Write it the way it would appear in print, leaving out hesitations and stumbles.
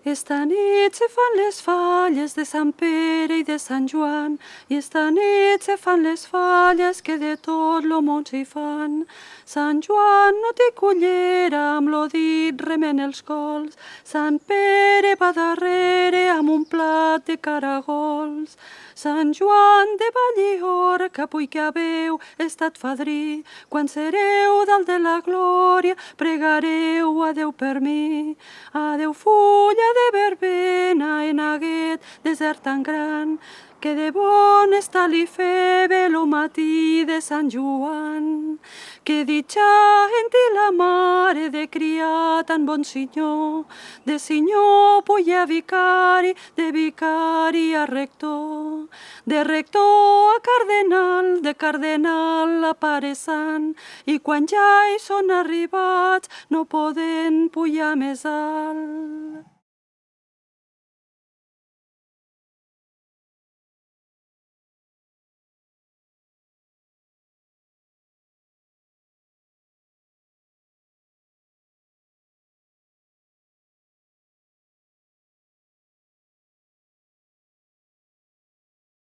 Esta nit se fan les falles de Sant Pere i de Sant Joan, i esta nit se fan les falles que de tot lo món s'hi fan. Sant Joan no té cullera, amb lo dit remen els cols. Sant Pere va darrere amb un plat de caragols. Sant Joan de Vallhorca, avui que haveu estat fadrí, quan sereu dalt de la glòria, pregareu a Déu per mi. Adéu, fulla de verbena en aguest desert tan gran, que de bon està li febe lo matí de Sant Joan. Que ditxa en ti la mare de criar tan bon senyor, de senyor puja vicari, de vicari a rector, de rector a cardenal, de cardenal a pare sant, i quan ja hi són arribats no poden pujar més alt.